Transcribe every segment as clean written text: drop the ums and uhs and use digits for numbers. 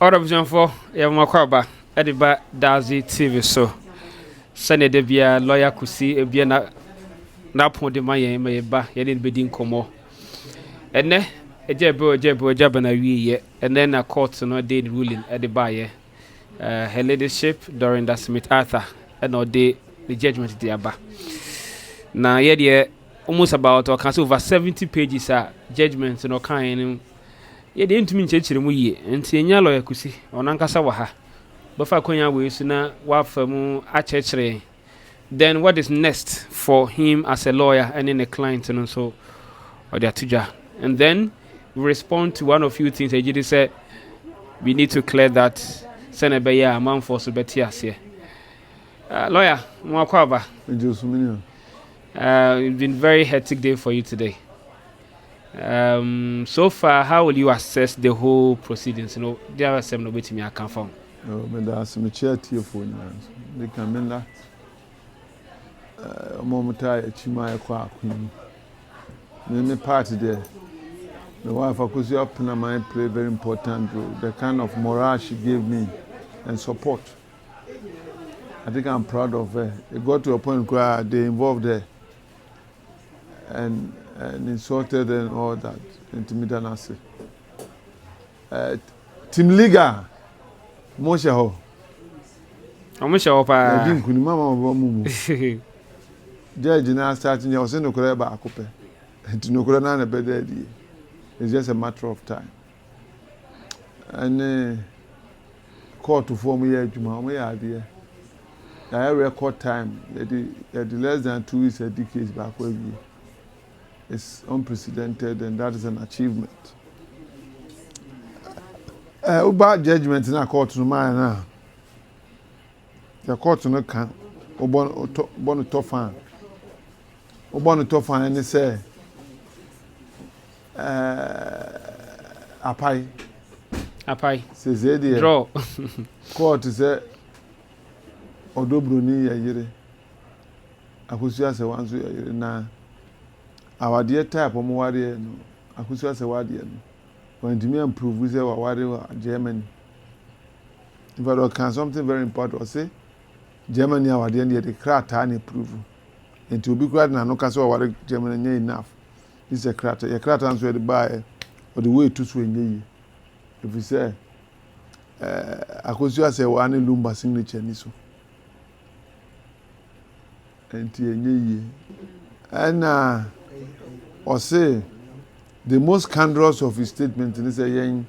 Order vision for Yamakwaba, Ediba Dazi TV so. Send de bia lawyer Kusi, a bia na pon de my ba, yet bidding como. And ne, a jab na we and then a court no day ruling at the buyer. Her leadership during that Smith Arthur, and no day the judgment de aba. Now, yet, almost about or can over 70 pages judgments no kind. Ye de ntumi nkyekire mu yie nti enya lawyer Kusi onankasa wa ha bofa kwanya we su na wa famu akyekire. Then what is next for him as a lawyer and in a client and so or the atuja, and then we respond to one of few things that you said we need to clear that senebe ya amount for so beti ase. Lawyer Mwakwaba, it's been very hectic day for you today. So far, how will you assess the whole proceedings? You know, there are some nobody me account for. No, but there's some chair phone. They can mend that. Momentarily, Chimaya Quack. Many party there. The wife Akosua up in my play very important role. The kind of morale she gave me and support. I think I'm proud of her. It got to a point where they involved her and insulted and all that. Intimidanasi. Team Liga. Moshe ho. Moshe ho pa. Edi nkuni mama mumu. Judge na starting you say no kore ba akope. Enti no kore na na bede di. It's just a matter of time. And court to form here adwuma o ya ade. I record time. The less than 2 weeks a decade back where it's unprecedented, and that is an achievement. About judgment in a court no man now. The court no can. Obon tough fan. Obon tough fan and they say apai. Says draw. Court say Odobroni ya yire. Akosua se wanzo ya yire na awade type omo ware no. Akosua se wade no. When me improve say ware Germany. If I can something very important say Germany awade and the crata na prove. And to be quite na no can say ware Germany nya enough. This is a crata. Your crata answer the buy or the way to swing ye. If we say Akosua se wane lumba signature ni so. And or say the most scandalous of his statement is a young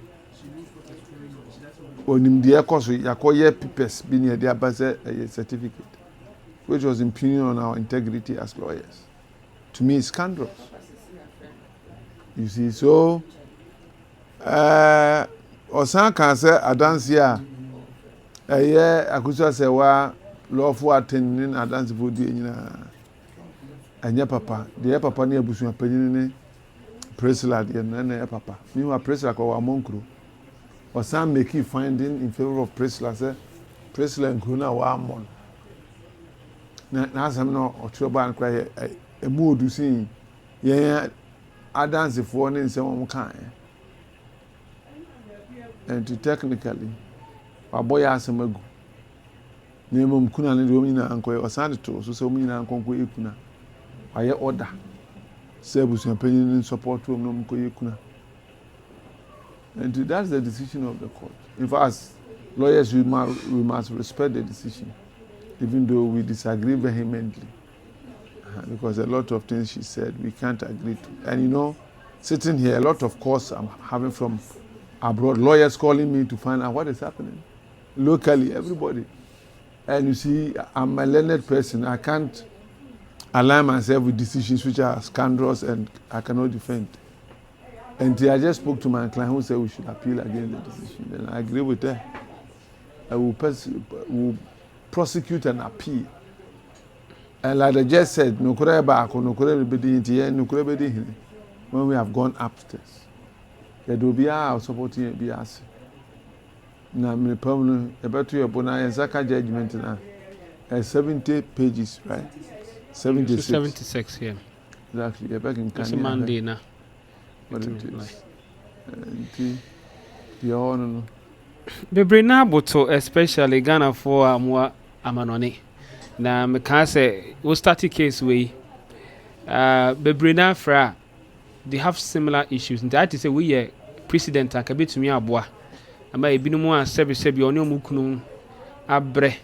onim the Akosua yakoye papers be near their base a certificate, which was impugning on our integrity as lawyers. To me, it's scandalous. You see, so Osan can say Adansia a year Akosua Serwaa lawful attending advance for the anya papa the papa ne abusu apanyin ne presla de na papa me wa presla kwa amonkro or some make finding in favor of presla say presla nkru na wa amon na asem no otroba an kwa e mu odusin ye advance for ne nsem om kan and technically aboy asem agu Nemo kuna ne do nyina ankoy osande to so so nyina ankonko ekuna aye order say busu panyin support room no mko ekuna, and that's the decision of the court. In fact, lawyers we must respect the decision even though we disagree vehemently because a lot of things she said we can't agree to. And you know, sitting here, a lot of calls I'm having from abroad, lawyers calling me to find out what is happening locally, everybody. And you see, I'm a learned person. I can't align myself with decisions which are scandalous and I cannot defend. And I just spoke to my client who said we should appeal against the decision. And I agree with her. I will prosecute and appeal. And like I just said, no kure back, no kure be when we have gone upstairs. There will be our supporting be us. Now, my problem about your bona Zaka judgment now 70 pages, right? 76. 76, yeah. Exactly. Back in It's a Monday now. What it is. The honor. bebre na boto especially Ghana for amwa amanone na me can say we start case we bebre na fra they have similar issues and that is say we are president and kabetumi aboa ama ebinumu a sebi oni omukunu abre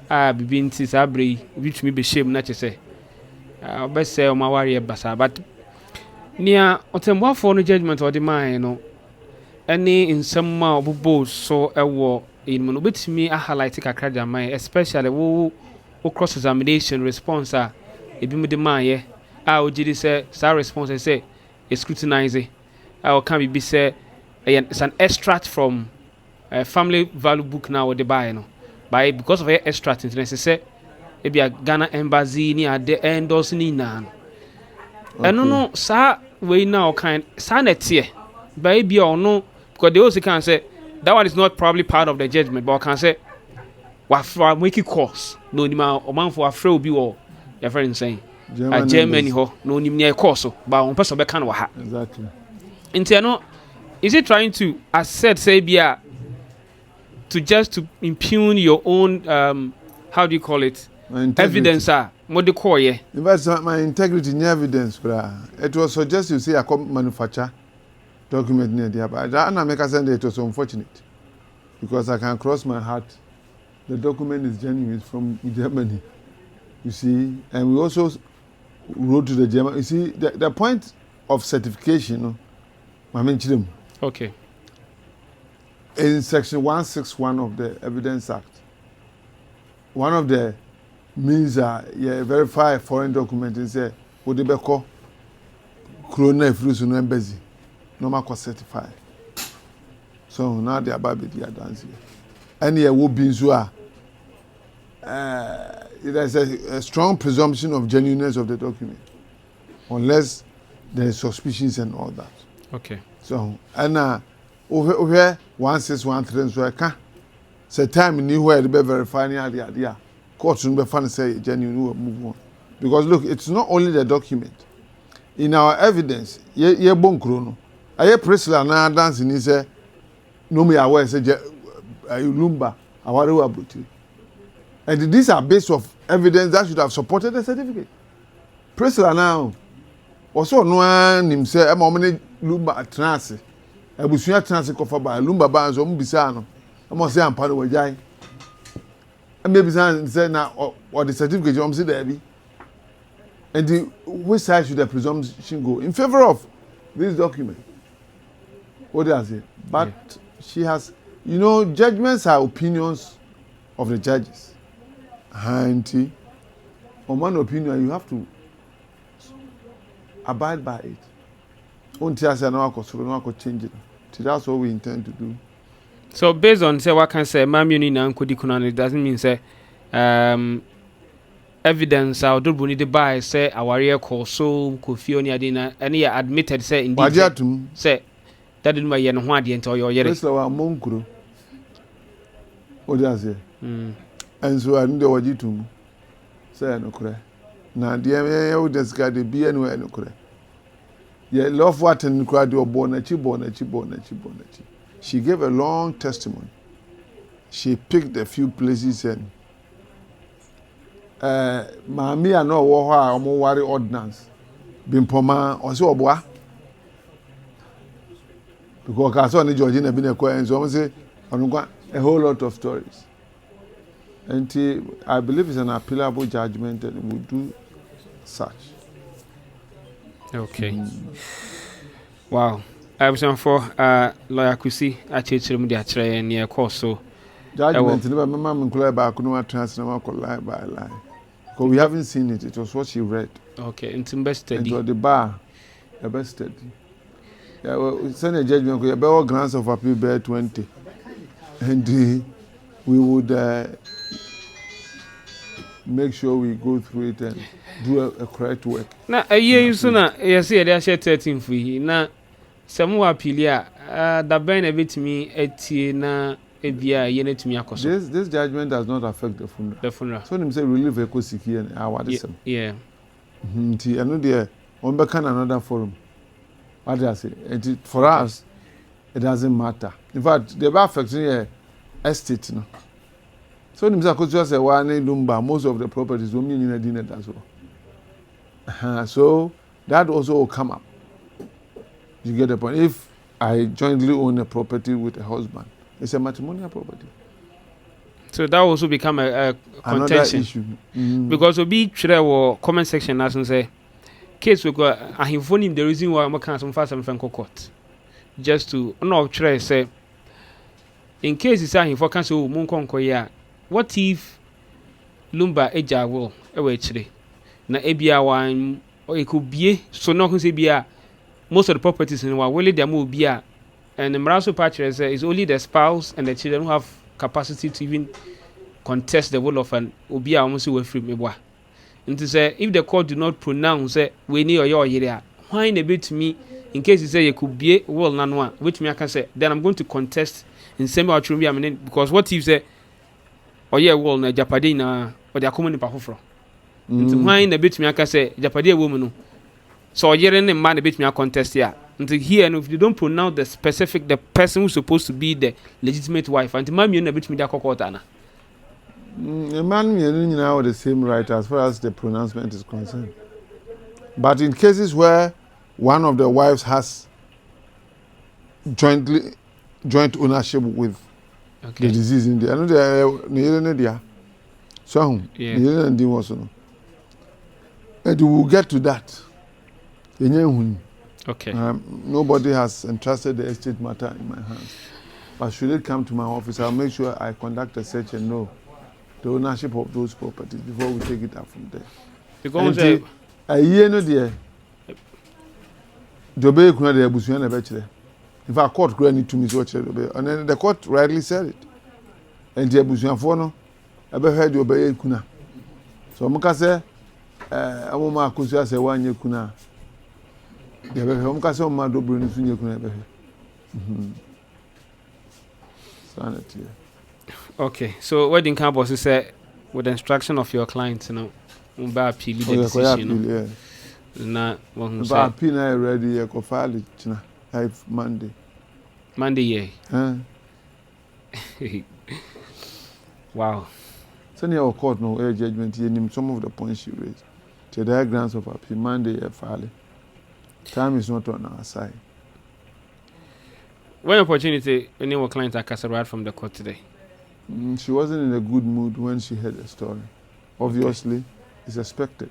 bibi nti sa abre bitumi be shame na chese obese o ma ware basa but nia otemboafo no judgment or the mind no any nsɛm ma obobo so ɛwɔ in no betumi a highlight kakra jamai especially wo cross examination response a ebi mu de maye a ogidi say sa response say scrutinize or can be say it's an extract from a family value book now the buy no by because of extract internet say e be a Ghana embassy ni ade endorse ni na eno no sa we now kind sa netie by be or no because they also can say that one is not probably part of the judgment but I can say wa make it course no ni ma o man for afre obi wo your friend saying Germany ho no ni near course but on person be kan wa ha exactly into no is it trying to assert say bia to just to impugn your own how do you call it evidence what they call ye in fact my integrity in evidence bra it was suggest you say I come manufacture document near there but I make a send it was unfortunate because I can cross my heart the document is genuine it's from Germany you see and we also wrote to the German you see the point of certification no I mentioned okay in section 161 of the Evidence Act one of the means verify foreign document and say would they be called corona if no embassy normal cost certified so now they are about the dance here and here will be so there's a strong presumption of genuineness of the document unless there is suspicions and all that okay so and over 1613 so I can say time new where the verifying the idea court will be fun say genuine will move on because look it's not only the document in our evidence ye bon krono aye presla na dance ni say no me aware say lumba aware wa buti and these are based of evidence that should have supported the certificate presla now also no anim say e ma omne lumba trance abusuya trance ko fa ba lumba ba so mbisa no e mo say ampa no wajai maybe say na or the certificate you say there be and the which side should the presumption go in favor of this document what does it but she has judgments are opinions of the judges and on one opinion you have to abide by it until I say no I could change it that's what we intend to do. So based on say what can say mamuni na nkodi kuna it doesn't mean say evidence or do need to buy say aware call so kofi oni ade na any admitted say indeed say that didn't buy no ho ade ento your yere so wa monkuro o dey say and so and the wajitum say no kure na de e o deska de bia no no kure ye love what and kure de obo na chi bo na chi she gave a long testimony. She picked a few places and Mami and no war or more worry ordinance. Bimpoma or so bois. Because I saw the Georgina been a coin, so I say a whole lot of stories. And I believe it's an appealable judgment and we do such. Okay. Wow. I was on for lawyer Kusi actually mu dia kire near course so judgment never mama include back no transfer na lie by lie because we haven't seen it was what she read okay in best study into the bar the best study send a judgment we have grants of appeal bear 20 and we would make sure we go through it and do a correct work na a year so na yes here they share 13 for he na some appeal da ben a bit me etie na ebia ye na tumi akoso this judgment does not affect the funeral so him say relieve Kusi here and our disem yeah nti eno there on be can another forum what I say for us it doesn't matter in fact the affecting here estate no. So nimsa Akosua Serwaa ne Lumba, most of the properties women in the dinner as well. So that also will come up. You get the point. If I jointly own a property with a husband, it's a matrimonial property. So that will also become a contention. Issue. Because we'll be sure comment section as and say case we go I have him the reason why I'm canceling fast and franco court. Just to no try say in case it's a for cancel moon conquer, what if Lumba eja will away chile? Na ebia one or it could be so no can say be most of the properties in our will there be and the Maraso patch is only the spouse and the children who have capacity to even contest the will of an Obia almost away from me. And to say if the court do not pronounce we need your area, why a bit to me in case you say you could be well none one, which me I can say, then I'm going to contest in same out because what if say or yeah well na Japadina or they are coming in Pahofro. And why a bit me I can say Japadia woman. So you're in a man a bit me a contest here. Until here, and if you don't pronounce the specific, the person who's supposed to be the legitimate wife, and my me a bit me that kokotana. A man you know the same right as far as the pronouncement is concerned. But in cases where one of the wives has joint ownership with the disease in there, I know they are so and we will get to that. Okay. Nobody has entrusted the estate matter in my hands. But should it come to my office, I'll make sure I conduct a search and know the ownership of those properties before we take it up from there. Because a year no dear, Jobe kuna de abusuan na bechire. In fact, court could need to miss what and then the court rightly said it. And the abusuan for no, I be heard Jobe kuna. So muka say, amoma Akosua Serwaa nye kuna. The be muka say omma do bro ni sunye kuna be. Sanity. Okay. So wedding campus is with the instruction of your client, you know, appeal the decision. Yeah. Na one say appeal na ready ko file china Monday. Monday Wow. Send your court no judgment here some of the points you raised. The diagrams of appeal Monday file. Time is not on our side. When opportunity when your client Serwaa from the court today? She wasn't in a good mood when she heard the story. Obviously, it's expected.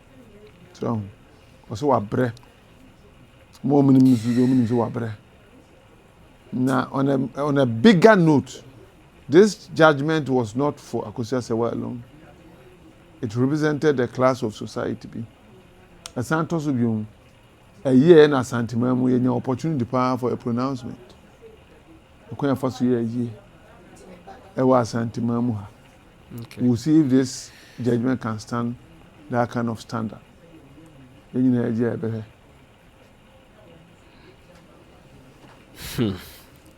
So, also a bre. More minimum wabre. Now, on a bigger note, this judgment was not for Akosua Serwaa alone. It represented the class of society. A Santos Ubium, a year and a santimamu, any opportunity for a pronouncement. A first year. We'll see if this judgment can stand that kind of standard.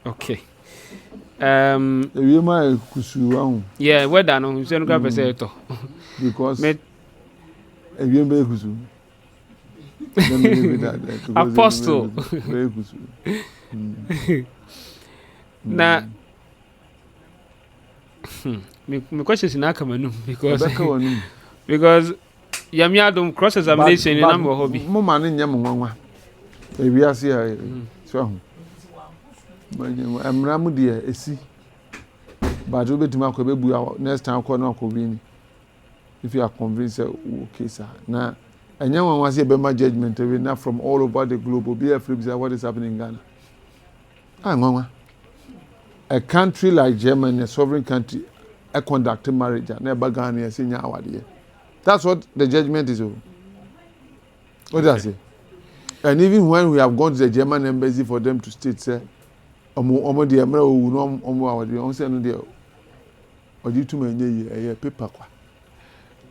Okay. Yeah, where done? Because Apostle. Now, my question is not coming because Yamiadum cross examination in number hobby. Mama in Yamwa. We are here. So, I'm Ramudia, a see. But you'll be to my baby next time. If you are convinced, okay, sir. Now, and young one was here by my judgment, now from all over the globe will be a flip what is happening in Ghana. Mama. A country like Germany, a sovereign country, a conducting marriage, never Ghana, senior award. That's what the judgment is. What does it? And even when we have gone to the German embassy for them to state, say, Omo the America will not omo the onse no there. Or you to me paper.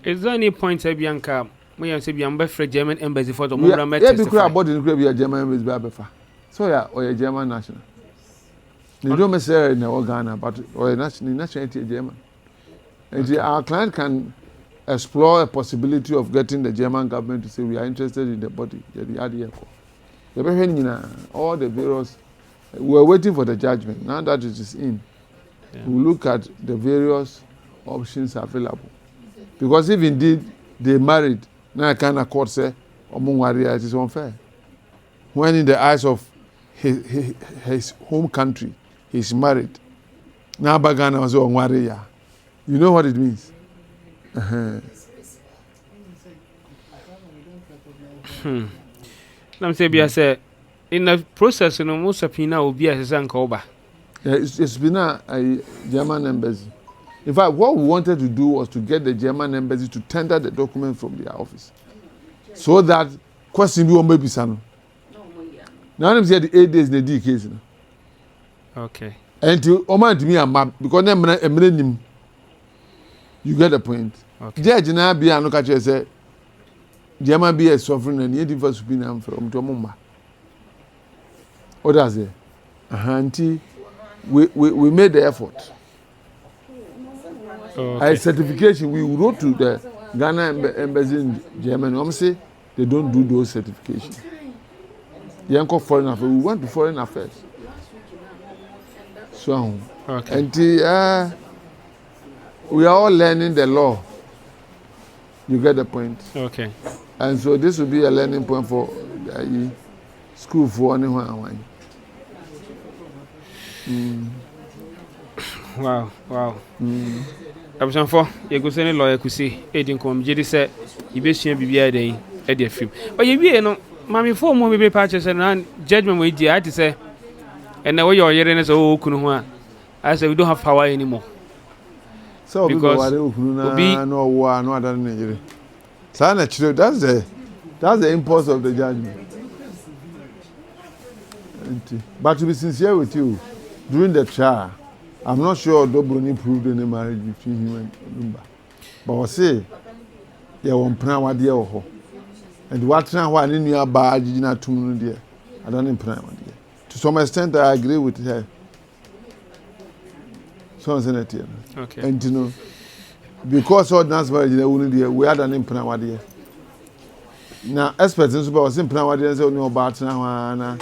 Is there any point, Bianca? When you say Bianca for German embassy for the moment? Yeah, because about the German embassy, so yeah, or a German national. You don't necessarily know Ghana, but or a nationality German. And our client can explore a possibility of getting the German government to say we are interested in the body. All the various, we are waiting for the judgment. Now that it is in, We look at the various options available. Because if indeed they married, now kind of court say, it is unfair. When in the eyes of his home country, he's married. Now Bagana was on Waria. You know what it means? Let me say, in the process, most of Pina will be as a Zankoba. It's been a German embassy. In fact, what we wanted to do was to get the German embassy to tender the document from their office, so that question be on baby son. Now I'm saying the 8 days in the D case. Okay. And to Oman to me a map because I'm a millennium. You get the point. Okay. Judge now be an okache say German be a sovereign and yet for subpoena from Tomumba. What does it? Auntie, we made the effort. Okay. A certification we wrote to the Ghana embassy in Germany. I'm say they don't do those certifications. Yanko foreign affairs. We went to foreign affairs. So, Okay. and we are all learning the law. You get the point. Okay. And so this will be a learning point for the school for anyone. Wow. I'm saying for you go send lawyer Kusi. Edin come jedi say you be share bibia den e dey film. But you be no mami for mo be patches and judgment we dey I to say and now your yere so kunu ho a I say we don't have power anymore. So because no war no other Nigeria. That's the impulse of the judgment. But to be sincere with you, during the trial, I'm not sure Dobroni proved any marriage between him and Lumba. But I say, you won't plan what dear or and what now one in your badge in a 2 million dear. I don't plan one dear. To some extent, I agree with her. So I'm saying it here. Okay. And you know, because all dance marriage in a woman dear, we had an implant one dear. Now, experts in super was implant one dear, so no about now.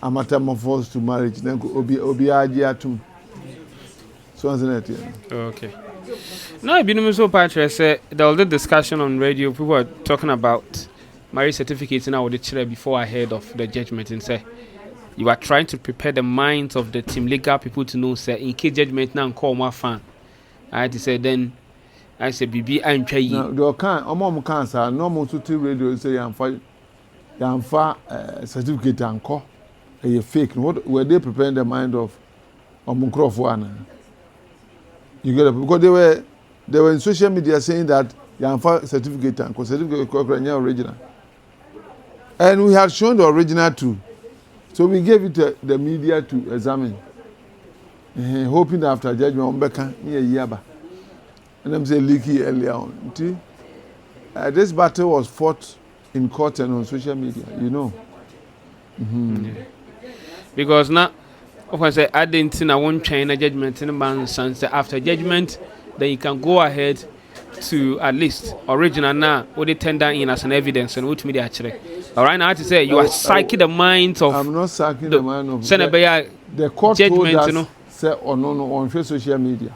I'm metamorphosed to marriage. Then obi agiatum. So I'm saying it here. Okay. Now, I've been so patched. There was a discussion on radio. People were talking about marriage certificates now with the children before I heard of the judgment and say you are trying to prepare the minds of the team legal people to know say in case judgment now call my fan. I had to say then I said BB I'm trying. Now the can cancer normal to radio say I'm certificate and call a fake. What were they preparing the mind of Omunkrofwana? You get it? Because they were in social media saying that Yamfa certificate and certificate original. And we had shown the original too. So we gave it to the media to examine. Hoping that after judgment, Ombeka, near Yaba. And I'm saying leaky earlier on. This battle was fought in court and on social media, you know. Yeah. Because now, of I say, I didn't think I won't change a judgment in a man's sense. After judgment, then you can go ahead to at least original now, what they tender in as an evidence and which media actually. All right, now I have to say, you are psyching the minds of. I'm not psyching the mind of. The court judgment, told us, you know. Say, oh no, on social media.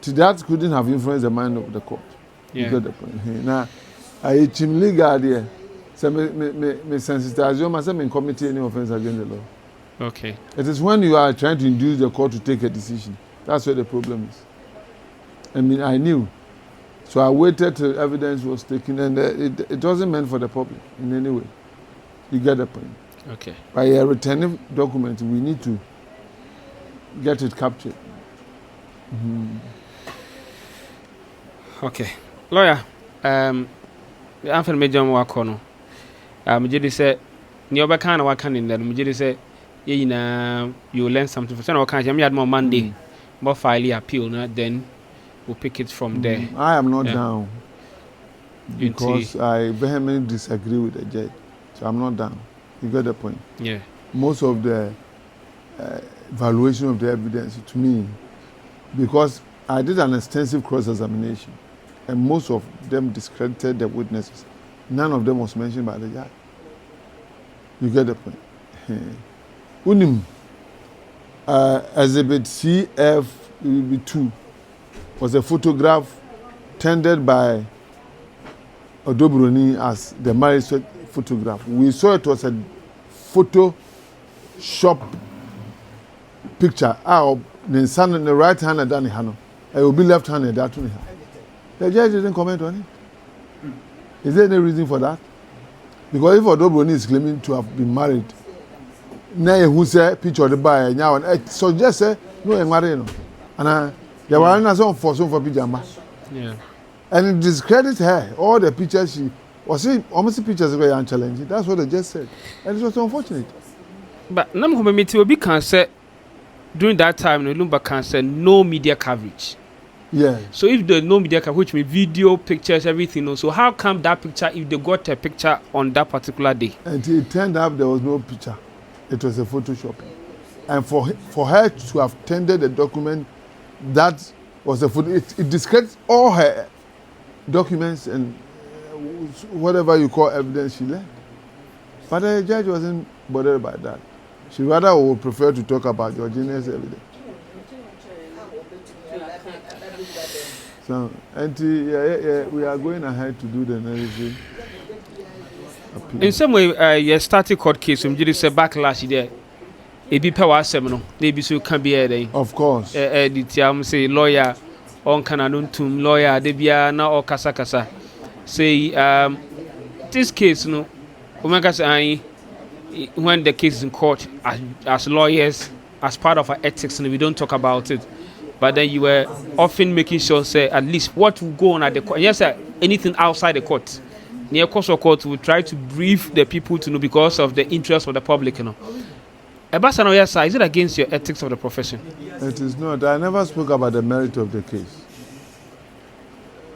That couldn't have influenced the mind of the court. Yeah. You got the point. Now, I team legal there. So me sensitize you myself in committee any offense against the law. Okay. It is when you are trying to induce the court to take a decision. That's where the problem is. I mean, I knew. So I waited till evidence was taken, and it wasn't meant for the public in any way. You get the point. Okay. By a returning document, we need to get it captured. Okay. Lawyer, I'm from Major Wakono. Mujidi said, Nioba kind of what can in there. Mujidi said, you learn something for some kind. You had more Monday, more file appeal, then we'll pick it from there. I am not down because I vehemently disagree with the judge. So I'm not down. You get the point? Yeah. Most of the evaluation of the evidence to me, because I did an extensive cross-examination, and most of them discredited the witnesses. None of them was mentioned by the judge. You get the point? Unim. Exhibit CF2 was a photograph tendered by Odobroni as the marriage photograph. We saw it was a Photoshop picture. The son in the right hand and Danny Hano. It will be left handed. That one. The judge didn't comment on it. Is there any reason for that? Because if Odobroni is claiming to have been married, now who say picture of the buyer now and so just say no married, and there were another for pajama. Yeah. And it discredits her. All the pictures she was seeing, almost pictures were unchallenging. That's what they just said, and it was unfortunate. But nam committee will be cancer during that time. No Lumba cancer, no media coverage. Yeah. So if there's no media coverage, which means video, pictures, everything. So how come that picture? If they got a picture on that particular day, and it turned out there was no picture. It was a Photoshop, and for her to have tendered a document that was a photo, it discredits all her documents and whatever you call evidence she left. But the judge wasn't bothered by that. She rather would prefer to talk about Georgina's evidence. So, we are going ahead to do the analysis. In some way, you started court case. You did say backlash there. It be power seminal. They be so can be a day. Of course. The say lawyer on cananuntum lawyer. They be na or kasa. Say this case no. Omega say when the case is in court as lawyers as part of our ethics and we don't talk about it. But then you were often making sure say at least what will go on at the court. Yes, sir, anything outside the court. Near Akosua court will try to brief the people to know because of the interest of the public, you know. Ebasano, yes, sir, is it against your ethics of the profession? It is not. I never spoke about the merit of the case.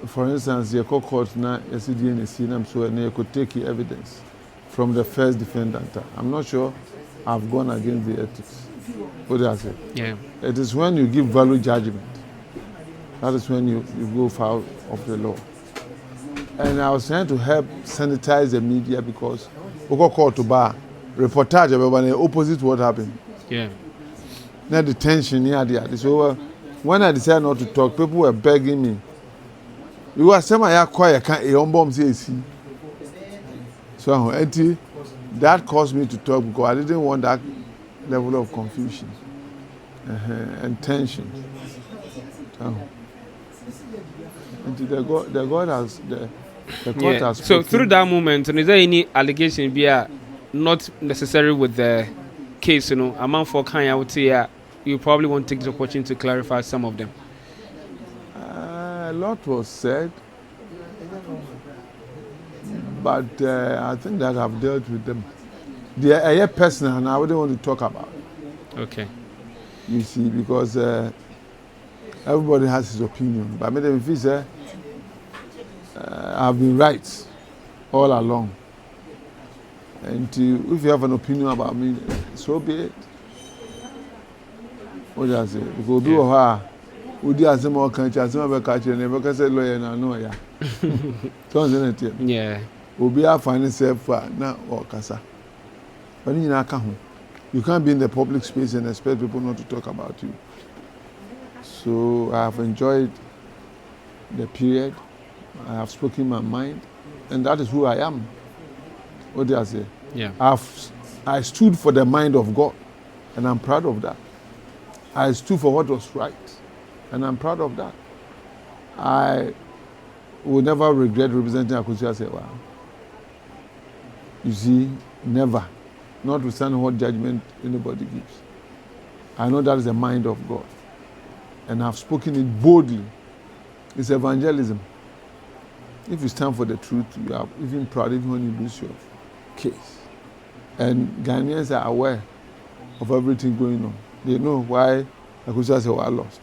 For instance, the court now, so you could take evidence from the first defendant. I'm not sure I've gone against the ethics. What do I say? Yeah. It is when you give value judgment. That is when you go foul of the law. And I was trying to help sanitize the media because we got called to bar reportage about the opposite what happened. Yeah. Now the tension here, so when I decided not to talk, people were begging me. You were saying I quiet, can't see. So that caused me to talk because I didn't want that level of confusion and tension. And the court has So spoken. through that moment, is there any allegation be not necessary with the case? You know, among for Kanye, I would say you probably won't take the opportunity to clarify some of them. A lot was said, but I think that I've dealt with them. They are personal, and I wouldn't want to talk about it. Okay. You see, because everybody has his opinion. But maybe if he say, I've been right all along. And if you have an opinion about me, so be it. What do I say? Because we are Udi asem o kan cha asem be ka kire ne be ka say lawyer na no ya. So on say Yeah. Obi afani self na o kasa. But you na ka ho. You can't be in the public space and expect people not to talk about you. So I have enjoyed the period. I have spoken my mind, and that is who I am. What do I say? Yeah. I stood for the mind of God, and I'm proud of that. I stood for what was right, and I'm proud of that. I will never regret representing Akosua Serwaa. You see, never. Notwithstanding what judgment anybody gives. I know that is the mind of God. And I've spoken it boldly. It's evangelism. If you stand for the truth, you are even proud even when you lose your case. And Ghanaians are aware of everything going on. They know why Akosua Serwaa lost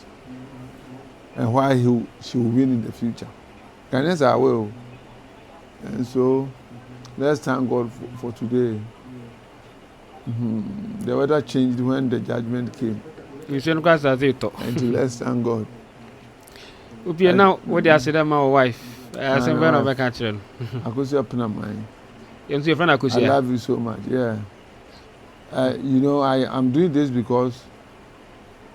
and why she will win in the future. Ghanaians are aware. And so let's thank God for today. The weather changed when the judgment came. And And let's thank God. Now, what do you say to my wife? I say, when I catch you. Akosua Penamai. Your friend I Akosua. love you so much. Yeah. You know, I'm doing this because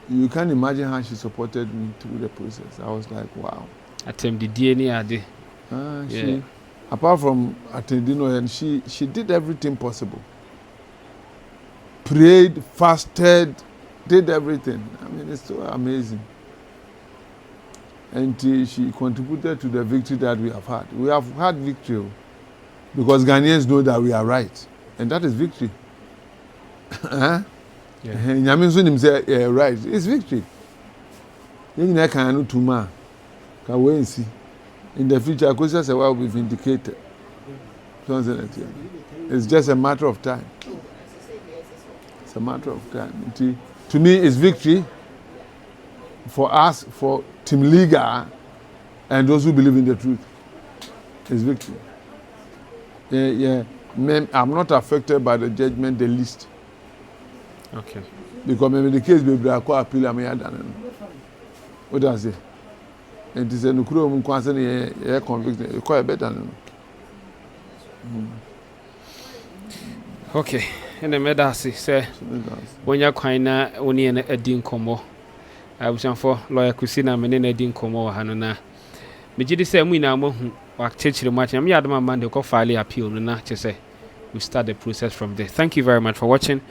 you can't imagine how she supported me through the process. I was like, wow. Attempt the DNA. She, apart from attending, and she did everything possible. Prayed, fasted, did everything. I mean, it's so amazing. And she contributed to the victory that we have had. We have had victory because Ghanaians know that we are right, and that is victory. Nyame say right. It's victory. You can't do more. Can wait and see. In the future, Akosua Serwaa will be vindicated. It's just a matter of time. It's a matter of time. To me, it's victory for us, for Team Liga, and those who believe in the truth. It's victory. I'm not affected by the judgment the least. Okay. Because maybe the case will be a co appeal. What does it? And it is a nuclear concern conviction. Quite better. Okay. And the medasi say when you're quite only a din como. I was for lawyer Kusi na mene na din como hanona. Me gidi say mu na mo wa chechire match. Me adama man de ko file appeal no na che say we start the process from there. Thank you very much for watching.